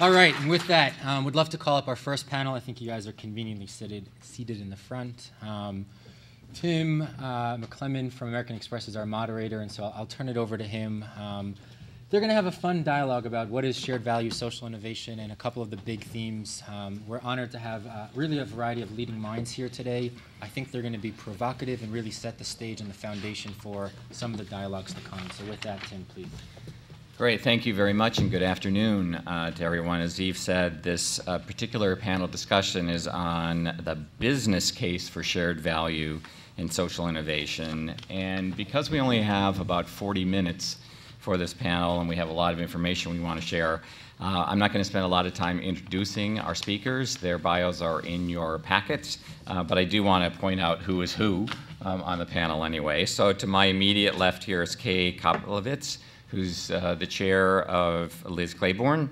All right, and with that, would love to call up our first panel. I think you guys are conveniently seated in the front. Tim McClimon from American Express is our moderator, and so I'll turn it over to him. They're going to have a fun dialogue about what is shared value, social innovation, and a couple of the big themes. We're honored to have really a variety of leading minds here today. I think they're going to be provocative and really set the stage and the foundation for some of the dialogues to come. So with that, Tim, please. Great, thank you very much, and good afternoon to everyone. As Eve said, this particular panel discussion is on the business case for shared value and social innovation. And because we only have about 40 minutes for this panel and we have a lot of information we want to share, I'm not going to spend a lot of time introducing our speakers. Their bios are in your packets, but I do want to point out who is who on the panel anyway. So to my immediate left here is Kay Koplovitz, who's the chair of Liz Claiborne.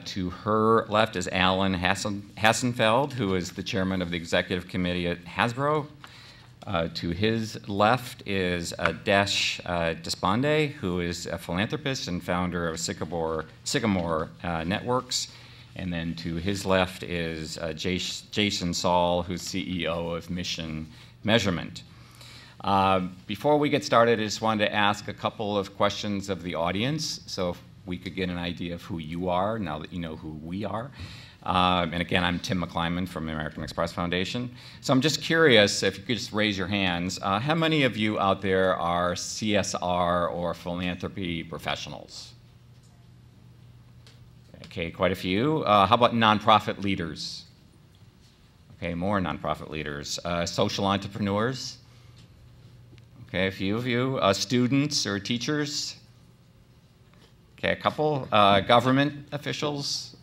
To her left is Alan Hassenfeld, who is the chairman of the executive committee at Hasbro. To his left is Desh Desphande, who is a philanthropist and founder of Sycamore Networks. And then to his left is Jason Saul, who's CEO of Mission Measurement. Before we get started, I just wanted to ask a couple of questions of the audience, so if we could get an idea of who you are, now that you know who we are. And again, I'm Tim McClimon from the American Express Foundation. So I'm just curious, if you could just raise your hands, how many of you out there are CSR or philanthropy professionals? Okay, quite a few. How about nonprofit leaders? Okay, more nonprofit leaders. Social entrepreneurs? Okay, a few of you. Students or teachers? Okay, a couple. Government officials?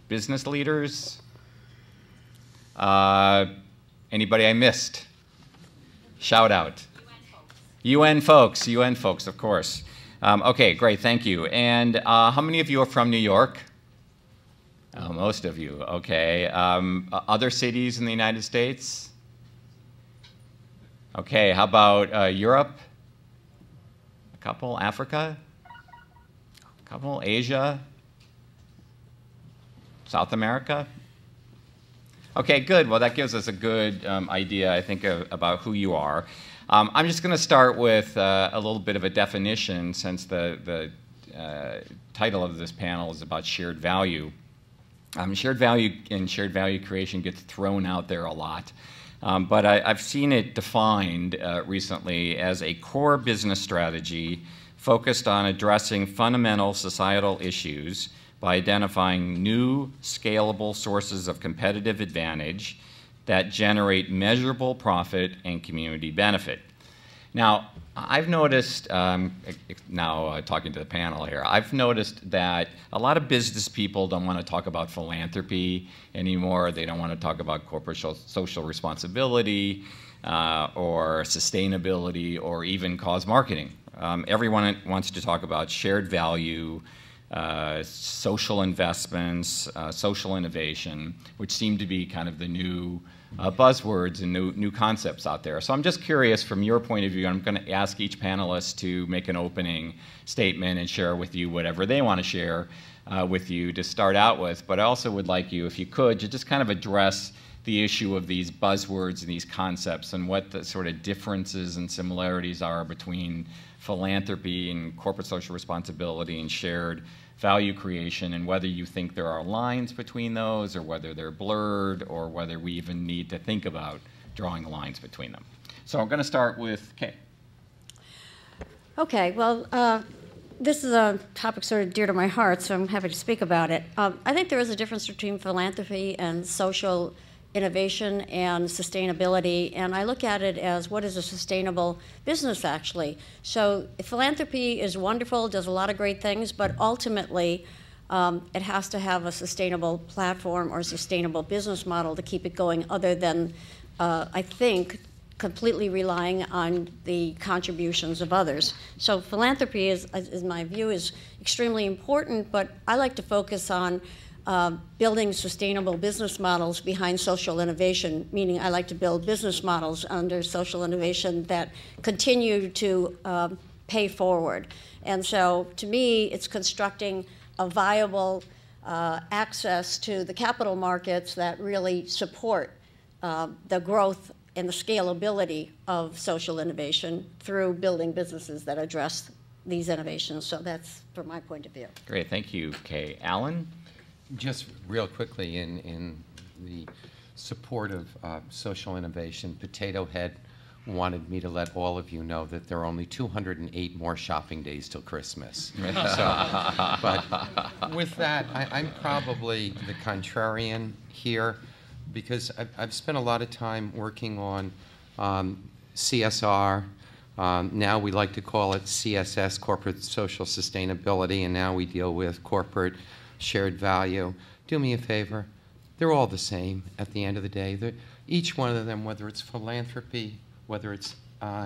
Business leaders? Anybody I missed? Shout out. UN folks, of course. Okay, great, thank you. And how many of you are from New York? Oh, most of you, okay. Other cities in the United States? Okay, how about Europe? A couple, Africa? A couple, Asia? South America? Okay, good. Well, that gives us a good idea, I think, about who you are. I'm just going to start with a little bit of a definition, since the title of this panel is about shared value. Shared value and shared value creation gets thrown out there a lot. But I've seen it defined recently as a core business strategy focused on addressing fundamental societal issues by identifying new, scalable sources of competitive advantage that generate measurable profit and community benefit. Now, I've noticed, now talking to the panel here, I've noticed that a lot of business people don't want to talk about philanthropy anymore. They don't want to talk about corporate social responsibility or sustainability or even cause marketing. Everyone wants to talk about shared value, social investments, social innovation, which seem to be kind of the new buzzwords and new concepts out there. So I'm just curious, from your point of view, I'm going to ask each panelist to make an opening statement and share with you whatever they want to share with you to start out with. But I also would like you, if you could, to just kind of address the issue of these buzzwords and these concepts and what the sort of differences and similarities are between philanthropy and corporate social responsibility and shared value creation, and whether you think there are lines between those, or whether they're blurred, or whether we even need to think about drawing lines between them. So I'm going to start with Kay. Okay, well, this is a topic sort of dear to my heart, so I'm happy to speak about it. I think there is a difference between philanthropy and social innovation and sustainability, and I look at it as what is a sustainable business, actually. So philanthropy is wonderful, does a lot of great things, but ultimately it has to have a sustainable platform or sustainable business model to keep it going, other than, I think, completely relying on the contributions of others. So philanthropy, is my view, is extremely important, but I like to focus on building sustainable business models behind social innovation, meaning I like to build business models under social innovation that continue to pay forward. And so to me, it's constructing a viable access to the capital markets that really support the growth and the scalability of social innovation through building businesses that address these innovations. So that's from my point of view. Great, thank you, Kay. Alan? Just real quickly, in the support of social innovation, Potato Head wanted me to let all of you know that there are only 208 more shopping days till Christmas. But with that, I'm probably the contrarian here, because I've spent a lot of time working on CSR. Now we like to call it CSS, corporate social sustainability, and now we deal with corporate shared value. Do me a favor. They're all the same at the end of the day. Each one of them, whether it's philanthropy, whether it's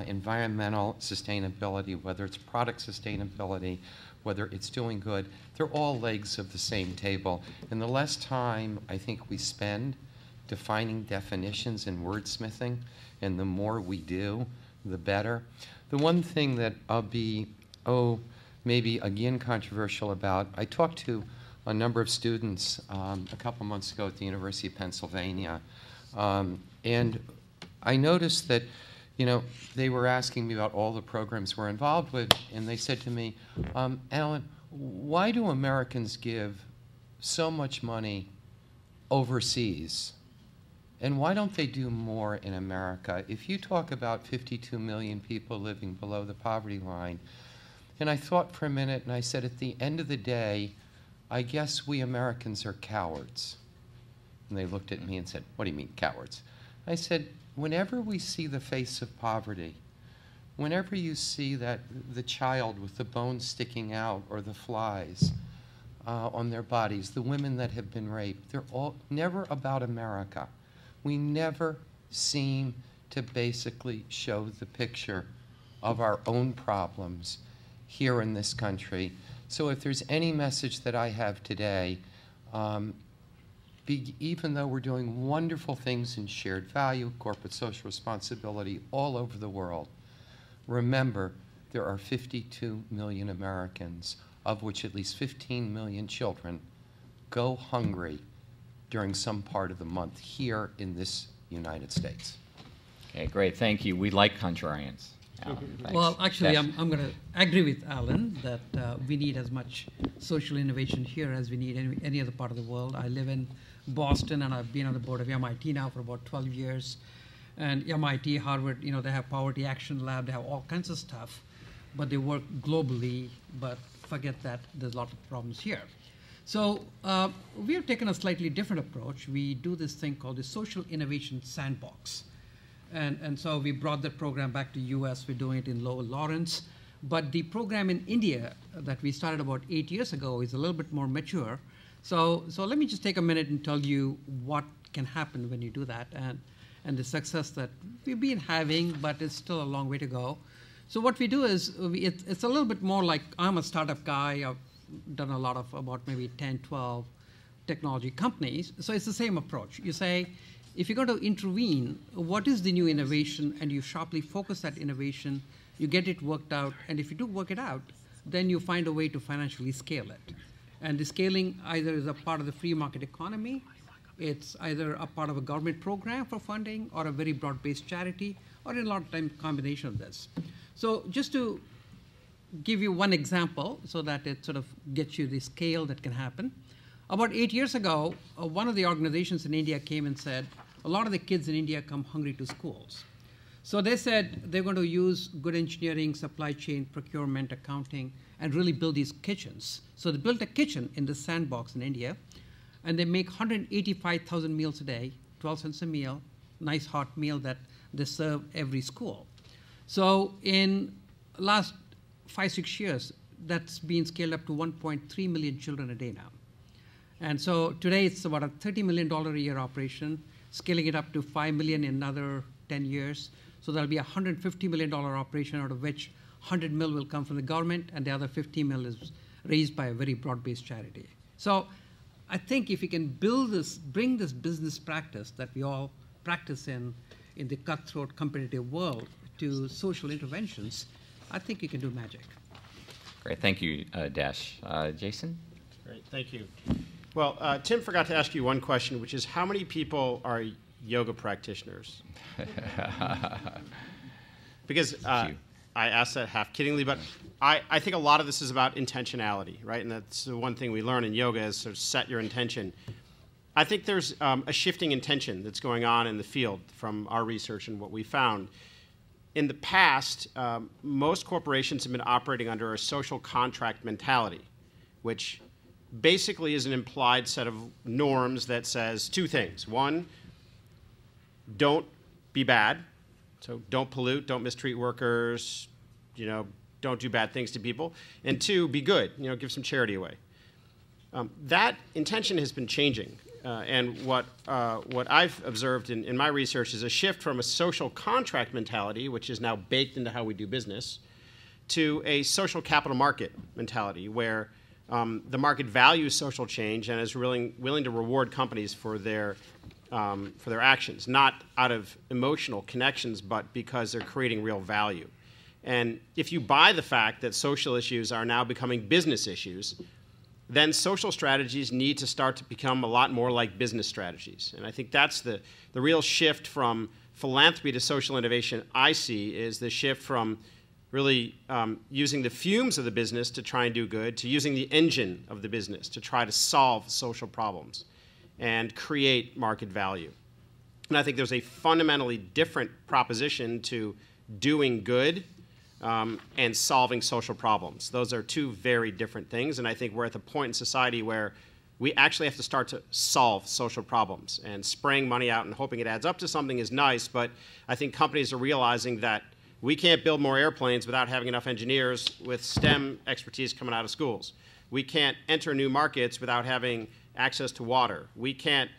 environmental sustainability, whether it's product sustainability, whether it's doing good, they're all legs of the same table. And the less time I think we spend defining definitions and wordsmithing, and the more we do, the better. The one thing that I'll be, maybe again controversial about, I talked to a number of students a couple months ago at the University of Pennsylvania, and I noticed that, you know, they were asking me about all the programs we're involved with, and they said to me, Alan, why do Americans give so much money overseas? And why don't they do more in America? If you talk about 52 million people living below the poverty line, and I thought for a minute, and I said, at the end of the day, I guess we Americans are cowards. And they looked at me and said, what do you mean, cowards? I said, whenever we see the face of poverty, whenever you see that the child with the bones sticking out or the flies on their bodies, the women that have been raped, they're all never about America. We never seem to basically show the picture of our own problems here in this country. So if there's any message that I have today, even though we're doing wonderful things in shared value, corporate social responsibility all over the world, remember there are 52 million Americans, of which at least 15 million children go hungry during some part of the month here in this United States. Okay, great, thank you. We like contrarians. Alan, well, actually, Desh. I'm going to agree with Alan that we need as much social innovation here as we need any other part of the world. I live in Boston, and I've been on the board of MIT now for about 12 years. And MIT, Harvard, you know, they have Poverty Action Lab, they have all kinds of stuff, but they work globally, but forget that there's a lot of problems here. So we have taken a slightly different approach. We do this thing called the Social Innovation Sandbox. And so we brought that program back to US. We're doing it in Lowell Lawrence. But the program in India that we started about 8 years ago is a little bit more mature. So let me just take a minute and tell you what can happen when you do that and the success that we've been having, but it's still a long way to go. So what we do is it's a little bit more like, I'm a startup guy. I've done a lot of about maybe 10, 12 technology companies. So it's the same approach. You say, if you're going to intervene, what is the new innovation? And you sharply focus that innovation, you get it worked out, and if you do work it out, then you find a way to financially scale it. And the scaling either is a part of the free market economy, it's either a part of a government program for funding, or a very broad-based charity, or in a lot of times combination of this. So just to give you one example so that it sort of gets you the scale that can happen. About 8 years ago, one of the organizations in India came and said, a lot of the kids in India come hungry to schools. So they said they're going to use good engineering, supply chain, procurement, accounting, and really build these kitchens. So they built a kitchen in the Sandbox in India, and they make 185,000 meals a day, 12 cents a meal, nice hot meal that they serve every school. So in last 5-6 years, that's been scaled up to 1.3 million children a day now. And so today it's about a $30 million a year operation, scaling it up to 5 million in another 10 years. So that'll be a $150 million operation, out of which 100 mil will come from the government, and the other 50 mil is raised by a very broad-based charity. So I think if we can bring this business practice that we all practice in the cutthroat competitive world to social interventions, I think you can do magic. Great, thank you, Desh. Jason? Great, thank you. Well, Tim forgot to ask you one question, which is how many people are yoga practitioners? Because I asked that half kiddingly, but I think a lot of this is about intentionality, right? And that's the one thing we learn in yoga is sort of set your intention. I think there's a shifting intention that's going on in the field from our research and what we found. In the past, most corporations have been operating under a social contract mentality, which basically is an implied set of norms that says two things. One, don't be bad. So don't pollute, don't mistreat workers, don't do bad things to people. And two, be good, give some charity away. That intention has been changing. And what I've observed in my research is a shift from a social contract mentality, which is now baked into how we do business, to a social capital market mentality where the market values social change and is willing to reward companies for their actions, not out of emotional connections, but because they're creating real value. And if you buy the fact that social issues are now becoming business issues, then social strategies need to start to become a lot more like business strategies. And I think that's the real shift from philanthropy to social innovation I see is the shift from really using the fumes of the business to try and do good to using the engine of the business to try to solve social problems and create market value. And I think there's a fundamentally different proposition to doing good and solving social problems. Those are two very different things, and I think we're at the point in society where we actually have to start to solve social problems. And spraying money out and hoping it adds up to something is nice, but I think companies are realizing that we can't build more airplanes without having enough engineers with STEM expertise coming out of schools. We can't enter new markets without having access to water. We can't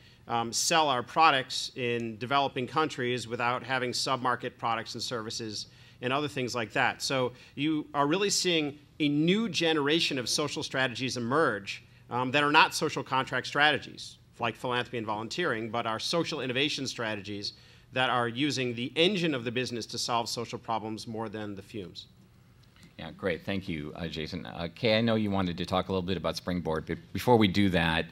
sell our products in developing countries without having sub-market products and services and other things like that. So you are really seeing a new generation of social strategies emerge that are not social contract strategies, like philanthropy and volunteering, but are social innovation strategies that are using the engine of the business to solve social problems more than the fumes. Yeah, great. Thank you, Jason. Kay, I know you wanted to talk a little bit about Springboard, but before we do that,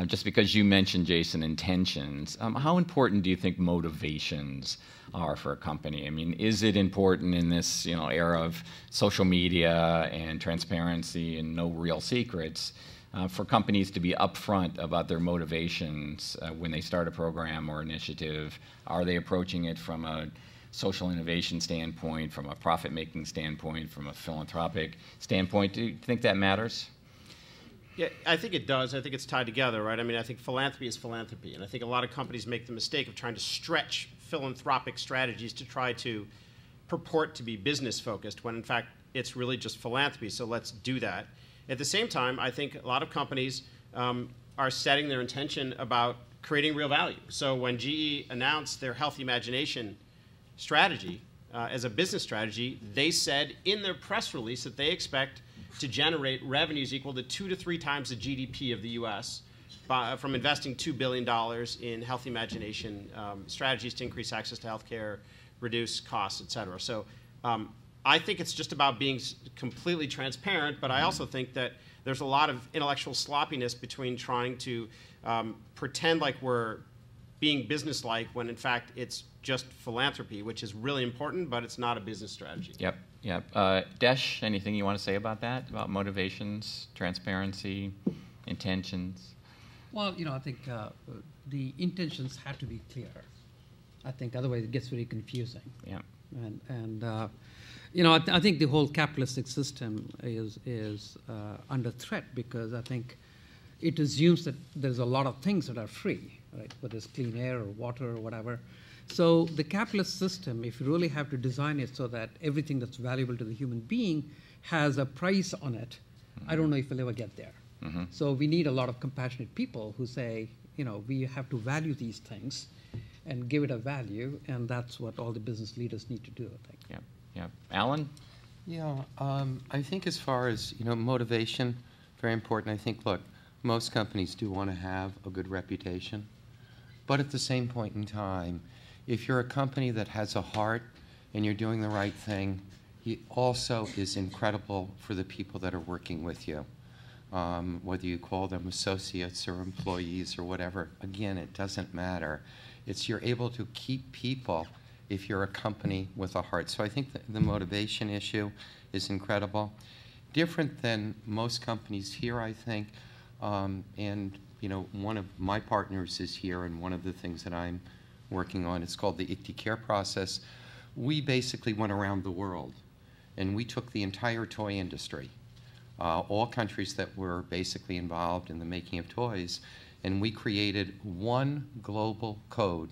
just because you mentioned, Jason, intentions, how important do you think motivations are for a company? I mean, is it important in this era of social media and transparency and no real secrets for companies to be upfront about their motivations when they start a program or initiative? Are they approaching it from a social innovation standpoint, from a profit-making standpoint, from a philanthropic standpoint? Do you think that matters? Yeah, I think it does. I think it's tied together, right? I mean, I think philanthropy is philanthropy, and I think a lot of companies make the mistake of trying to stretch philanthropic strategies to try to purport to be business-focused, when in fact it's really just philanthropy, so let's do that. At the same time, I think a lot of companies are setting their intention about creating real value. So when GE announced their Healthy Imagination strategy as a business strategy, they said in their press release that they expect to generate revenues equal to 2 to 3 times the GDP of the US from investing $2 billion in Healthy Imagination strategies to increase access to healthcare, reduce costs, et cetera. So I think it's just about being completely transparent, but I also think that there's a lot of intellectual sloppiness between trying to pretend like we're being business-like when in fact it's just philanthropy, which is really important, but it's not a business strategy. Yep, yep. Desh, anything you want to say about that, about motivations, transparency, intentions? Well, I think the intentions have to be clear. I think otherwise it gets very confusing. Yeah. And I think the whole capitalistic system is under threat because I think it assumes that there's a lot of things that are free, right? Whether it's clean air or water or whatever. So the capitalist system, if you really have to design it so that everything that's valuable to the human being has a price on it, I don't know if we'll ever get there. Mm-hmm. So we need a lot of compassionate people who say, we have to value these things and give it a value, and that's what all the business leaders need to do, I think. Yeah, yeah. Alan? Yeah, I think as far as, motivation, very important. I think, look, most companies do want to have a good reputation, but at the same point in time, if you're a company that has a heart and you're doing the right thing, it also is incredible for the people that are working with you. whether you call them associates or employees or whatever. Again, it doesn't matter. It's you're able to keep people if you're a company with a heart. So I think the motivation issue is incredible. Different than most companies here, I think. And you know, one of my partners is here, and one of the things that I'm working on, it's called the ICTI Care process. We basically went around the world, and we took the entire toy industry, all countries that were basically involved in the making of toys, and we created one global code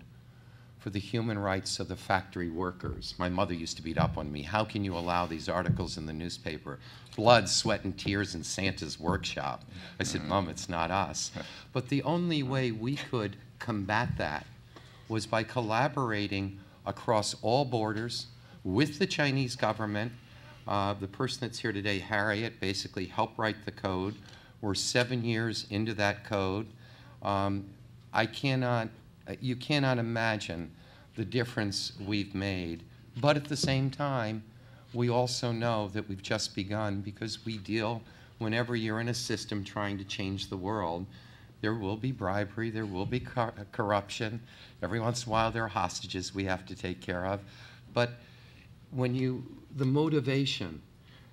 for the human rights of the factory workers. My mother used to beat up on me. How can you allow these articles in the newspaper? Blood, sweat, and tears in Santa's workshop. I said, Mom, it's not us. But the only way we could combat that was by collaborating across all borders with the Chinese government. The person that's here today, Harriet, basically helped write the code. We're 7 years into that code. You cannot imagine the difference we've made. But at the same time, we also know that we've just begun, because we deal, whenever you're in a system trying to change the world, there will be bribery, there will be corruption. Every once in a while there are hostages we have to take care of. But when the motivation,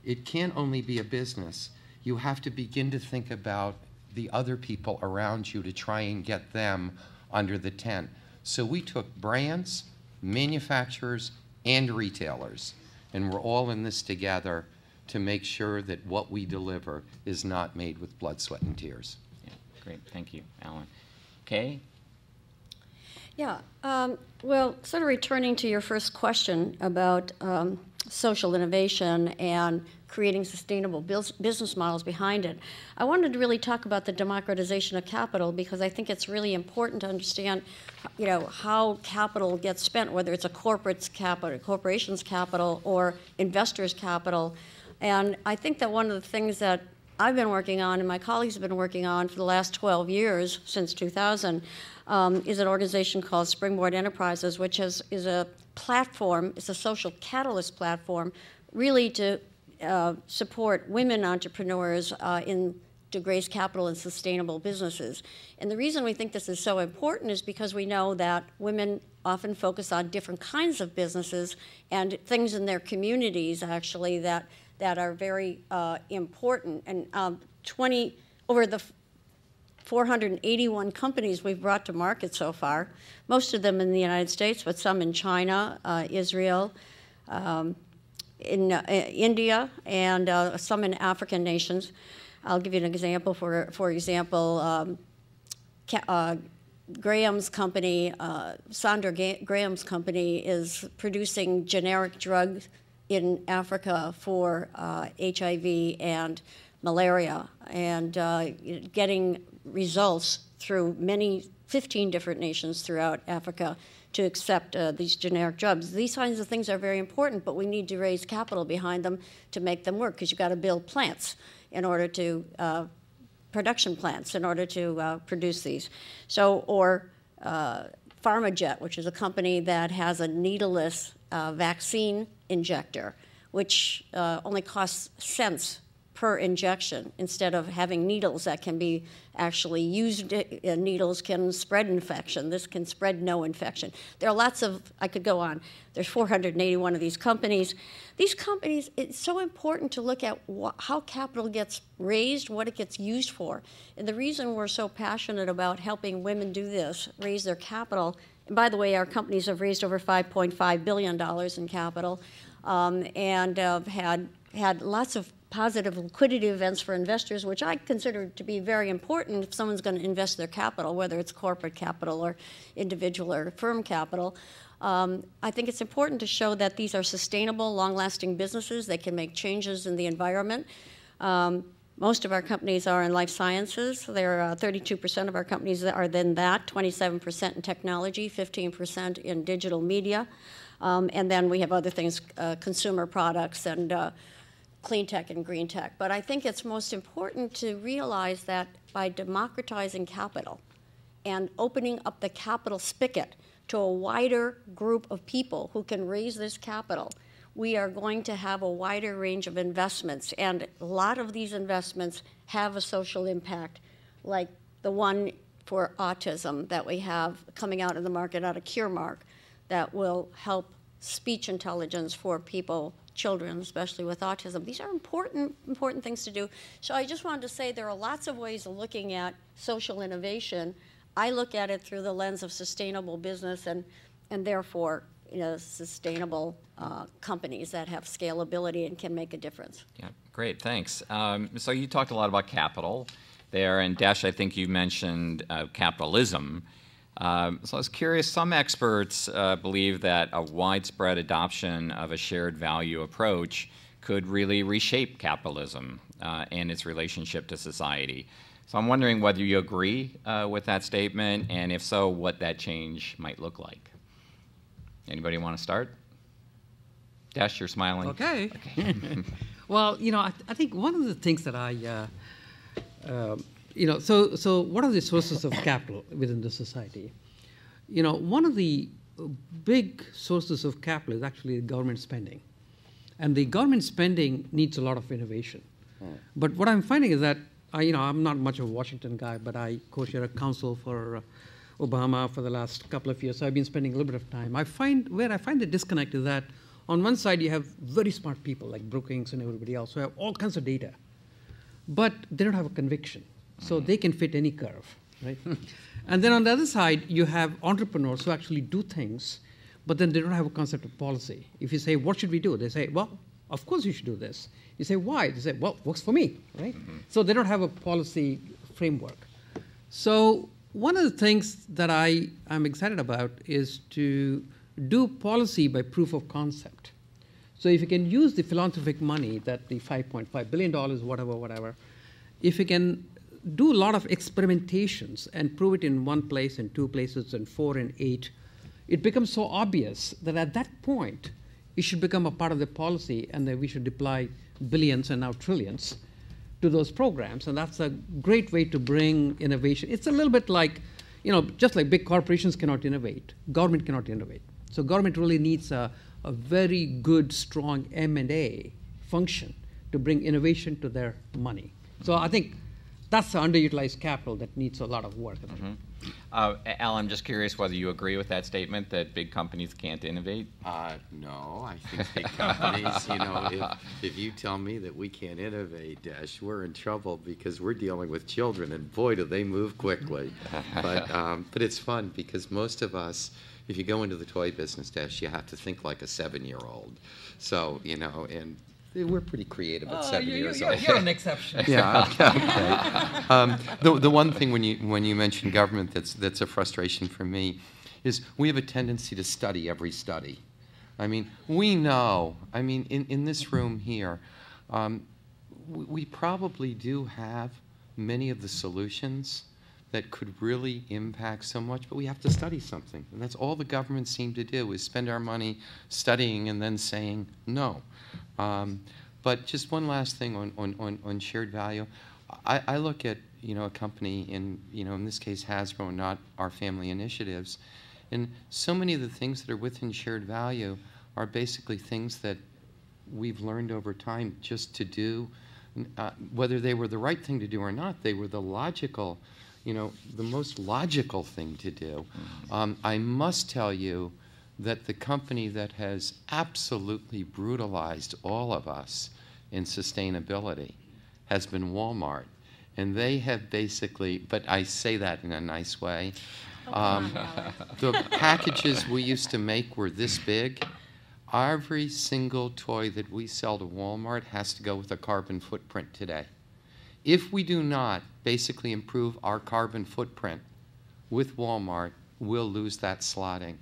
it can't only be a business. You have to begin to think about the other people around you to try and get them under the tent. So we took brands, manufacturers, and retailers, and we're all in this together to make sure that what we deliver is not made with blood, sweat, and tears. Yeah, great, thank you, Alan. Kay? Yeah, well, sort of returning to your first question about social innovation and creating sustainable business models behind it, I wanted to really talk about the democratization of capital, because I think it's really important to understand, you know, how capital gets spent, whether it's a corporation's capital or investors' capital. And I think that one of the things that I've been working on and my colleagues have been working on for the last 12 years, since 2000, is an organization called Springboard Enterprises, which is a platform, it's a social catalyst platform, really to support women entrepreneurs to raise capital in sustainable businesses. And the reason we think this is so important is because we know that women often focus on different kinds of businesses and things in their communities, actually, that are very important. And over the 481 companies we've brought to market so far, most of them in the United States, but some in China, Israel, in India, and some in African nations. I'll give you an example. For example, Graham's company, Sandra Graham's company, is producing generic drugs in Africa for HIV and malaria, and getting results through 15 different nations throughout Africa to accept these generic drugs. These kinds of things are very important, but we need to raise capital behind them to make them work, because you've got to build plants in order to, production plants in order to produce these. So, or PharmaJet, which is a company that has a needleless vaccine injector, which only costs cents per injection, instead of having needles that can be actually used. Needles can spread infection. This can spread no infection. There are lots of, I could go on. There's 481 of these companies. These companies, it's so important to look at how capital gets raised, what it gets used for. And the reason we're so passionate about helping women do this, raise their capital, and by the way, our companies have raised over $5.5 billion in capital, and have had lots of positive liquidity events for investors, which I consider to be very important if someone's going to invest their capital, whether it's corporate capital or individual or firm capital. I think it's important to show that these are sustainable, long-lasting businesses. They can make changes in the environment. Most of our companies are in life sciences. There are 32% of our companies that are in that, 27% in technology, 15% in digital media. And then we have other things, consumer products and clean tech and green tech. But I think it's most important to realize that by democratizing capital and opening up the capital spigot to a wider group of people who can raise this capital, we are going to have a wider range of investments. And a lot of these investments have a social impact, like the one for autism that we have coming out in the market out of CureMark that will help speech intelligence for people, children, especially with autism. These are important things to do. So I just wanted to say there are lots of ways of looking at social innovation. I look at it through the lens of sustainable business and therefore, sustainable companies that have scalability and can make a difference. Yeah, great, thanks. So you talked a lot about capital there, and Desh, I think you mentioned capitalism. So I was curious, some experts believe that a widespread adoption of a shared value approach could really reshape capitalism and its relationship to society. So I'm wondering whether you agree with that statement, and if so, what that change might look like. Anybody want to start? Desh, you're smiling. Okay. Well, I think one of the things that so what are the sources of capital within the society? One of the big sources of capital is actually government spending. And the government spending needs a lot of innovation. But what I'm finding is that, I'm not much of a Washington guy, but I co-chair a council for Obama for the last couple of years, so I've been spending a little bit of time. Where I find the disconnect is that on one side you have very smart people like Brookings and everybody else who have all kinds of data, but they don't have a conviction, so they can fit any curve, right? And then on the other side, you have entrepreneurs who actually do things, but then they don't have a concept of policy. If you say, what should we do? They say, well, of course you should do this. You say, why? They say, well, works for me, right? So they don't have a policy framework. So one of the things that I'm excited about is to do policy by proof of concept. So if you can use the philanthropic money, that the $5.5 billion, whatever, if you can do a lot of experimentations and prove it in one place and two places and 4 and 8, it becomes so obvious that at that point, it should become a part of the policy and that we should deploy billions and now trillions to those programs. And that's a great way to bring innovation. It's a little bit like, just like big corporations cannot innovate, government cannot innovate. So government really needs a very good, strong M&A function to bring innovation to their money. So I think that's the underutilized capital that needs a lot of work. Al, I'm just curious whether you agree with that statement that big companies can't innovate? No, I think big companies, if you tell me that we can't innovate, Desh, we're in trouble because we're dealing with children, and boy, do they move quickly. But it's fun because most of us, if you go into the toy business, Desh, you have to think like a 7-year-old. So, and we're pretty creative at 7 years old. You're an exception. Yeah, okay. The one thing when you mention government that's a frustration for me is we have a tendency to study every study. I mean, we know, in this room here, we probably do have many of the solutions that could really impact so much, but we have to study something. And that's all the governments seem to do, is spend our money studying and then saying no. But just one last thing on shared value. I look at a company in this case Hasbro, not our family initiatives, and so many of the things that are within shared value are basically things that we've learned over time just to do. Whether they were the right thing to do or not, they were the logical, the most logical thing to do. I must tell you that the company that has absolutely brutalized all of us in sustainability has been Walmart. And they have basically, but I say that in a nice way, the packages we used to make were this big. Every single toy that we sell to Walmart has to go with a carbon footprint today. If we do not basically improve our carbon footprint with Walmart, we'll lose that slotting.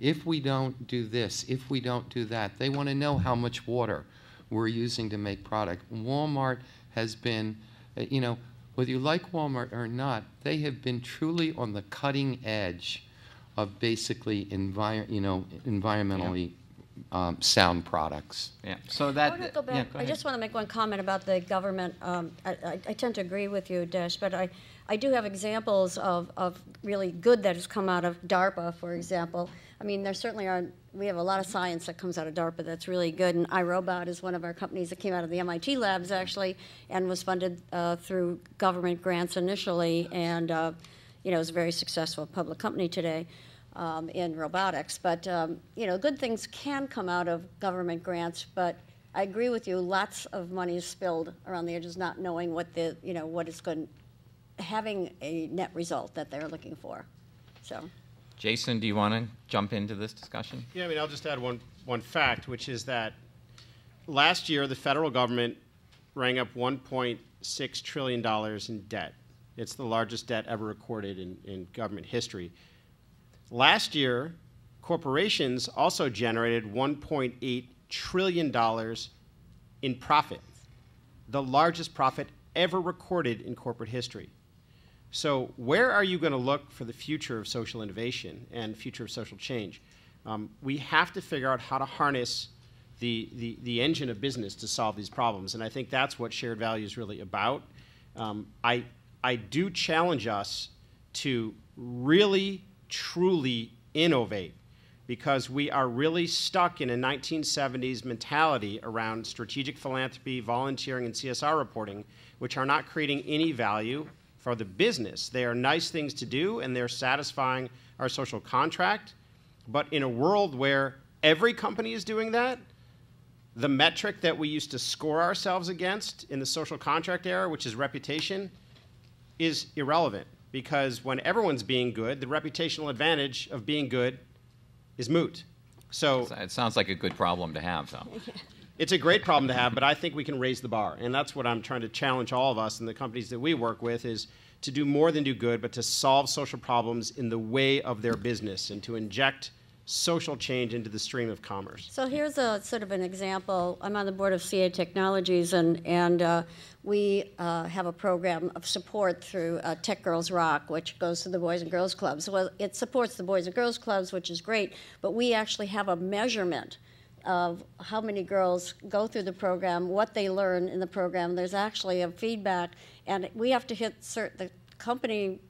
If we don't do this, if we don't do that, they want to know how much water we're using to make product. Walmart has been, whether you like Walmart or not, they have been truly on the cutting edge of basically environmentally sound products. Yeah. So that. I want to go back. I just want to make one comment about the government. I tend to agree with you, Desh, but I do have examples of really good that has come out of DARPA, for example. I mean, there certainly are, we have a lot of science that comes out of DARPA that's really good, and iRobot is one of our companies that came out of the MIT labs, actually, and was funded through government grants initially, and you know, is a very successful public company today in robotics. But you know, good things can come out of government grants, but I agree with you, lots of money is spilled around the edges, not knowing what the, you know, what is going, having a net result that they're looking for, so. Jason, do you want to jump into this discussion? Yeah, I mean, I'll just add one fact, which is that last year the federal government rang up $1.6 trillion in debt. It's the largest debt ever recorded in government history. Last year, corporations also generated $1.8 trillion in profit, the largest profit ever recorded in corporate history. So where are you going to look for the future of social innovation and future of social change? We have to figure out how to harness the engine of business to solve these problems, and I think that's what shared value is really about. I do challenge us to really, truly innovate, because we are really stuck in a 1970s mentality around strategic philanthropy, volunteering, and CSR reporting, which are not creating any value for the business. They are nice things to do, and they're satisfying our social contract. But in a world where every company is doing that, the metric that we used to score ourselves against in the social contract era, which is reputation, is irrelevant. Because when everyone's being good, the reputational advantage of being good is moot. So it sounds like a good problem to have, though. It's a great problem to have, but I think we can raise the bar. And that's what I'm trying to challenge all of us and the companies that we work with, is to do more than do good, but to solve social problems in the way of their business and to inject social change into the stream of commerce. So here's a sort of an example. I'm on the board of CA Technologies, and we have a program of support through Tech Girls Rock, which goes to the Boys and Girls Clubs. Well, it supports the Boys and Girls Clubs, which is great, but we actually have a measurement of how many girls go through the program, what they learn in the program. There's actually a feedback, and we have to hit the company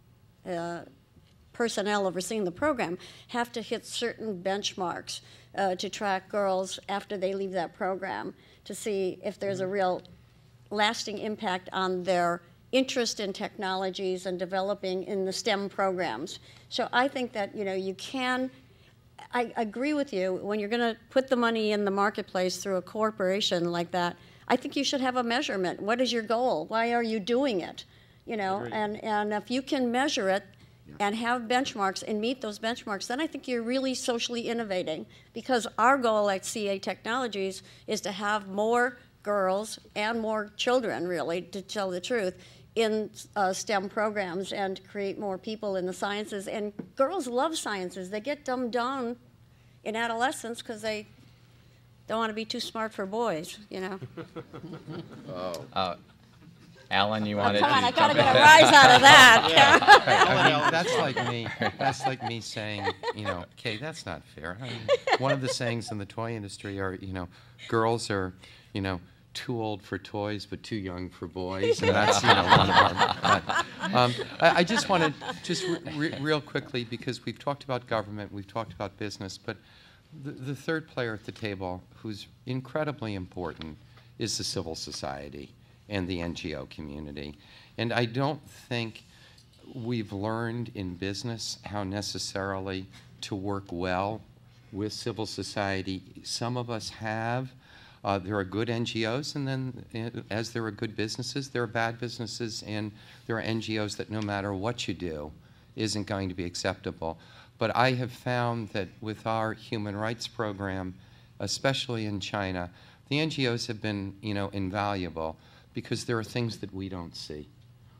personnel overseeing the program have to hit certain benchmarks to track girls after they leave that program to see if there's a real lasting impact on their interest in technologies and developing in the STEM programs. So I think that, you know, you can, I agree with you, when you're going to put the money in the marketplace through a corporation like that, I think you should have a measurement. What is your goal? Why are you doing it? You know, and if you can measure it and have benchmarks and meet those benchmarks, then I think you're really socially innovating, because our goal at CA Technologies is to have more girls and more children, really, to tell the truth, in STEM programs and to create more people in the sciences. And girls love sciences. They get dumbed down in adolescence because they don't want to be too smart for boys, you know. Alan, you wanted come on, to I gotta jump get a in? rise out of that. I mean, that's like me saying, you know, okay, that's not fair. I mean, one of the sayings in the toy industry are, you know, girls are, you know, too old for toys but too young for boys, and that's, you know, one of them. I just want to, real quickly, because we've talked about government, we've talked about business, but the third player at the table who's incredibly important is the civil society and the NGO community. And I don't think we've learned in business how necessarily to work well with civil society. Some of us have. There are good NGOs, and then as there are good businesses, there are bad businesses, and there are NGOs that no matter what you do isn't going to be acceptable. But I have found that with our human rights program, especially in China, the NGOs have been, you know, invaluable, because there are things that we don't see,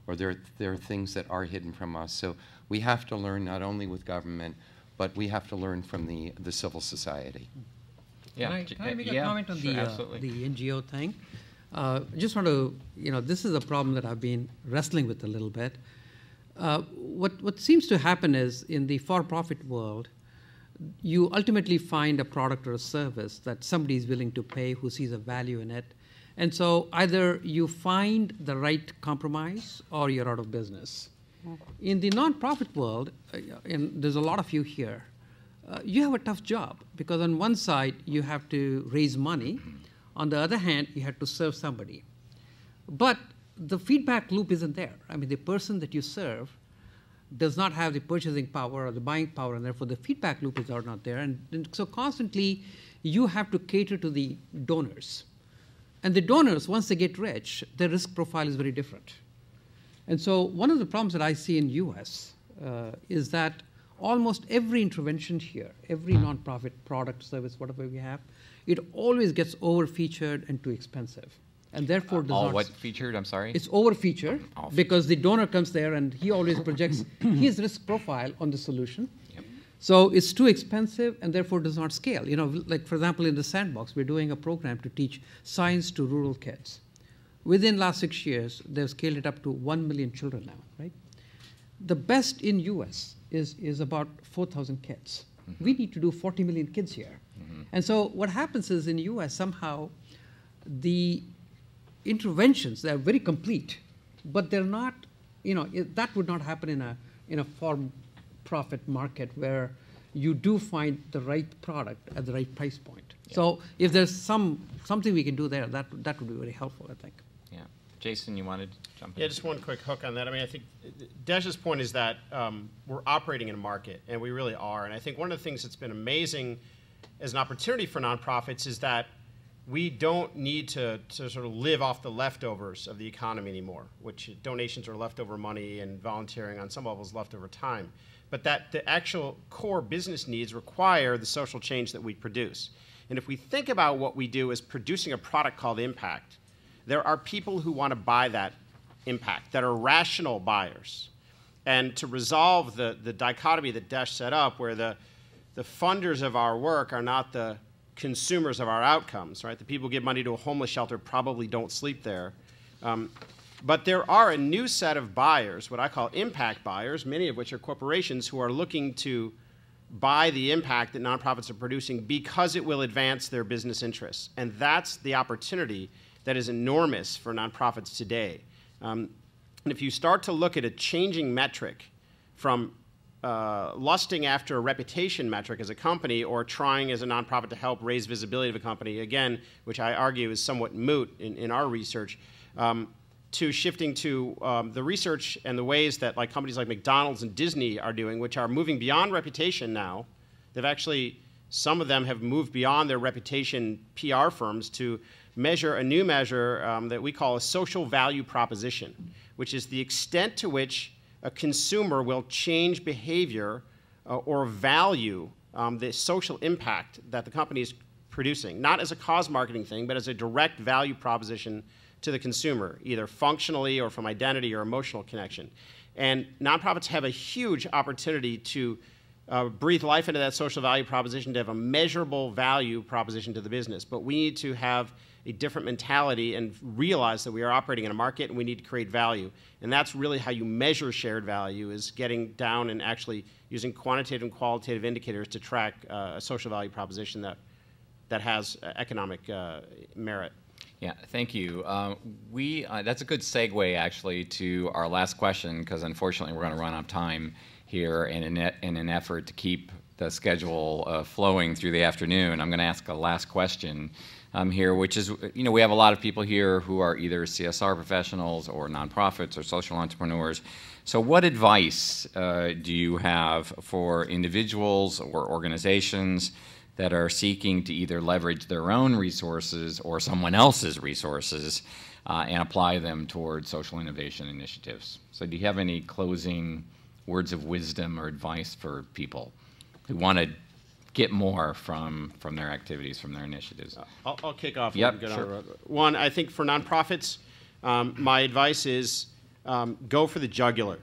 or there are things that are hidden from us. So we have to learn not only with government, but we have to learn from the civil society. Yeah. Can I make a yeah, comment on sure, the absolutely. NGO thing? Just want to, you know, this is a problem that I've been wrestling with a little bit. What seems to happen is, in the for-profit world, you ultimately find a product or a service that somebody is willing to pay, who sees a value in it. And so either you find the right compromise or you're out of business. In the nonprofit world, and there's a lot of you here, you have a tough job, because on one side you have to raise money, on the other hand you have to serve somebody. But the feedback loop isn't there. I mean, the person that you serve does not have the purchasing power or the buying power, and therefore the feedback loop is not there. And so constantly you have to cater to the donors. And the donors, once they get rich, their risk profile is very different. And so one of the problems that I see in US is that almost every intervention here, every nonprofit product, service, whatever we have, it always gets over-featured and too expensive. And therefore does all not... what featured? I'm sorry? It's over-featured All because the donor comes there and he always projects his risk profile on the solution. Yep. So it's too expensive and therefore does not scale. You know, like for example, in the Sandbox, we're doing a program to teach science to rural kids. Within the last 6 years, they've scaled it up to 1 million children now, right? The best in US is about 4,000 kids. Mm-hmm. We need to do 40 million kids here. Mm-hmm. And so what happens is in the US, somehow the interventions, they're very complete, but they're not, you know, that would not happen in a for-profit market where you do find the right product at the right price point. Yeah. So if there's something we can do there, that would be very helpful, I think. Yeah. Jason, you wanted to jump in? Yeah, just one quick hook on that. I mean, I think Desh's point is that we're operating in a market, and we really are. And I think one of the things that's been amazing as an opportunity for nonprofits is that we don't need to sort of live off the leftovers of the economy anymore, which donations are leftover money and volunteering on some levels leftover time. But that the actual core business needs require the social change that we produce. And if we think about what we do as producing a product called impact, there are people who want to buy that impact, that are rational buyers. And to resolve the dichotomy that Desh set up, where the funders of our work are not the consumers of our outcomes, right? The people who give money to a homeless shelter probably don't sleep there. But there are a new set of buyers, what I call impact buyers, many of which are corporations who are looking to buy the impact that nonprofits are producing because it will advance their business interests. And that's the opportunity that is enormous for nonprofits today. And if you start to look at a changing metric from lusting after a reputation metric as a company or trying as a nonprofit to help raise visibility of a company, again, which I argue is somewhat moot in our research, to shifting to the research and the ways that like companies like McDonald's and Disney are doing, which are moving beyond reputation now. They've actually, some of them have moved beyond their reputation PR firms to measure a new measure that we call a social value proposition, which is the extent to which a consumer will change behavior or value the social impact that the company is producing, not as a cause marketing thing, but as a direct value proposition to the consumer, either functionally or from identity or emotional connection. And nonprofits have a huge opportunity to breathe life into that social value proposition, to have a measurable value proposition to the business. But we need to have a different mentality and realize that we are operating in a market and we need to create value. And that's really how you measure shared value, is getting down and actually using quantitative and qualitative indicators to track a social value proposition that has economic merit. Yeah, thank you. That's a good segue, actually, to our last question, because unfortunately we're going to run out of time here in an effort to keep the schedule flowing through the afternoon. I'm going to ask a last question here, which is, we have a lot of people here who are either CSR professionals or nonprofits or social entrepreneurs. So what advice do you have for individuals or organizations that are seeking to either leverage their own resources or someone else's resources and apply them towards social innovation initiatives? So do you have any closing words of wisdom or advice for people who want to get more from their activities, from their initiatives? I'll kick off. Yep, and sure. One, I think for nonprofits, my advice is go for the jugular.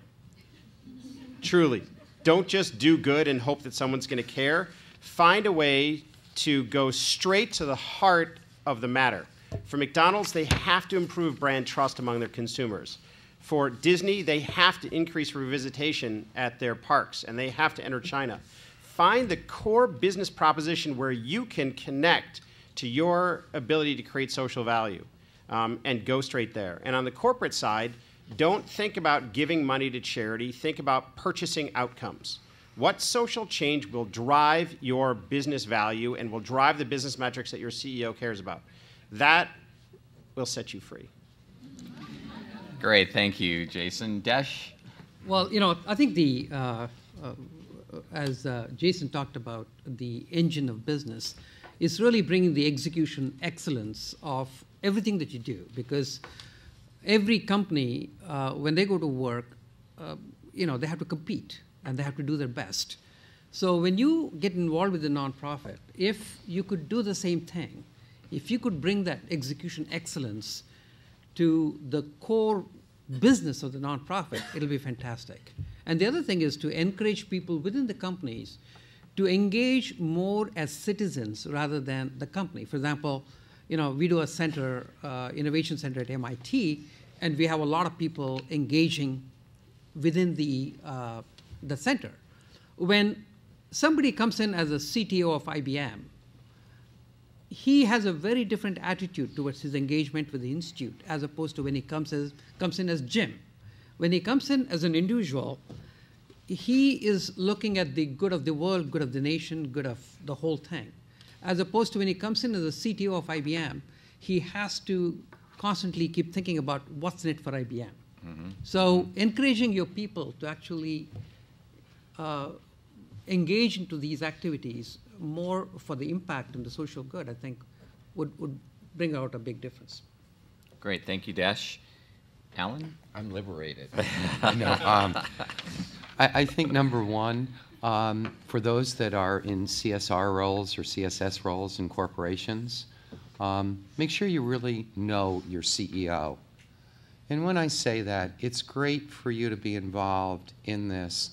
Truly. Don't just do good and hope that someone's going to care. Find a way to go straight to the heart of the matter. For McDonald's, they have to improve brand trust among their consumers. For Disney, they have to increase revisitation at their parks, and they have to enter China. Find the core business proposition where you can connect to your ability to create social value, and go straight there. And on the corporate side, don't think about giving money to charity. Think about purchasing outcomes. What social change will drive your business value and will drive the business metrics that your CEO cares about? That will set you free. Great, thank you, Jason. Desh? Well, I think as Jason talked about, the engine of business is really bringing the execution excellence of everything that you do, because every company, when they go to work, they have to compete and they have to do their best. So when you get involved with a nonprofit, if you could do the same thing, if you could bring that execution excellence to the core business of the nonprofit, it'll be fantastic. And the other thing is to encourage people within the companies to engage more as citizens rather than the company. For example, we do a center, innovation center at MIT, and we have a lot of people engaging within the center. When somebody comes in as a CTO of IBM, he has a very different attitude towards his engagement with the institute as opposed to when he comes in as Jim. When he comes in as an individual, he is looking at the good of the world, good of the nation, good of the whole thing. As opposed to when he comes in as a CTO of IBM, he has to constantly keep thinking about what's in it for IBM. Mm-hmm. So encouraging your people to actually engage into these activities more for the impact and the social good, I think, would bring out a big difference. Great, thank you, Desh. Alan? I'm liberated. I think number one, for those that are in CSR roles or CSS roles in corporations, make sure you really know your CEO. And when I say that, it's great for you to be involved in this,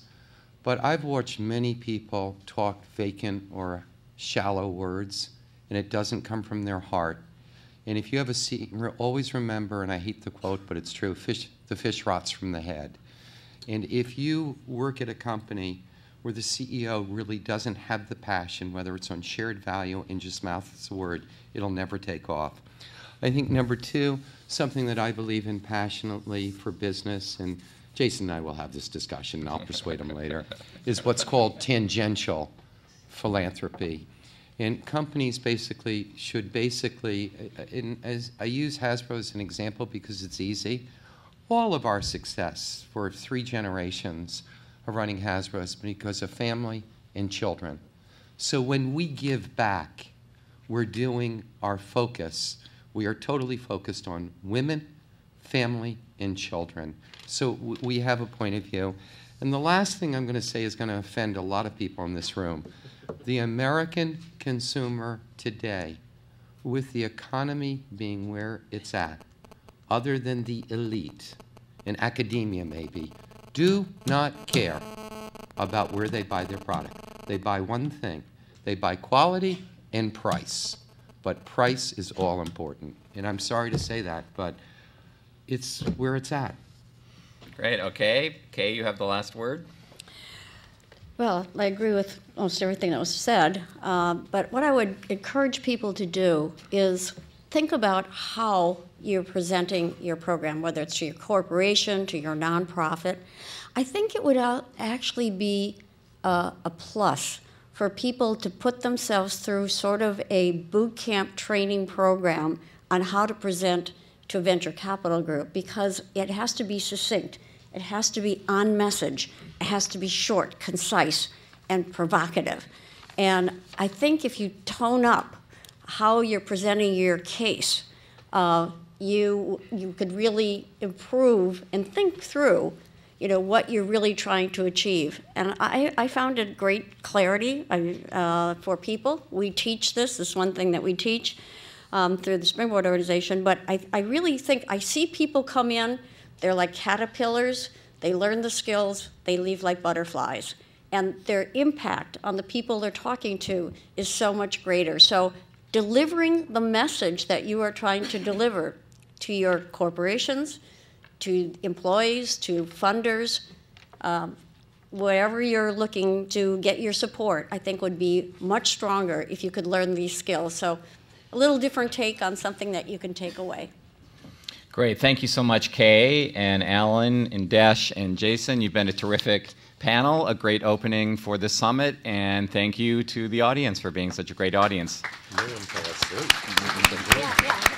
but I've watched many people talk vacant or shallow words, and it doesn't come from their heart. And if you have a always remember, and I hate the quote, but it's true, the fish rots from the head. And if you work at a company where the CEO really doesn't have the passion, whether it's on shared value and just mouths the word, it'll never take off. I think number two, something that I believe in passionately for business, and Jason and I will have this discussion, and I'll persuade him later, is what's called tangential philanthropy. And companies should as I use Hasbro as an example because it's easy. All of our success for 3 generations of running Hasbro has been because of family and children. So when we give back, we're doing our focus. We are totally focused on women, family, and children. So we have a point of view. And the last thing I'm going to say is going to offend a lot of people in this room. The American consumer today, with the economy being where it's at, other than the elite, and academia maybe, do not care about where they buy their product. They buy one thing. They buy quality and price. But price is all important. And I'm sorry to say that, but it's where it's at. Great, okay. Kay, you have the last word. Well, I agree with almost everything that was said, but what I would encourage people to do is think about how you're presenting your program, whether it's to your corporation, to your nonprofit. I think it would actually be a plus for people to put themselves through sort of a boot camp training program on how to present to a venture capital group, because it has to be succinct. It has to be on message. It has to be short, concise, and provocative. And I think if you tone up how you're presenting your case, you could really improve and think through, what you're really trying to achieve. And I found it great clarity for people. We teach this. This is one thing that we teach through the Springboard organization. But I really think I see people come in. They're like caterpillars. They learn the skills. They leave like butterflies. And their impact on the people they're talking to is so much greater. So delivering the message that you are trying to deliver to your corporations, to employees, to funders, wherever you're looking to get your support, I think would be much stronger if you could learn these skills. So a little different take on something that you can take away. Great. Thank you so much, Kay and Alan and Desh and Jason. You've been a terrific panel, a great opening for the summit, and thank you to the audience for being such a great audience. Yeah.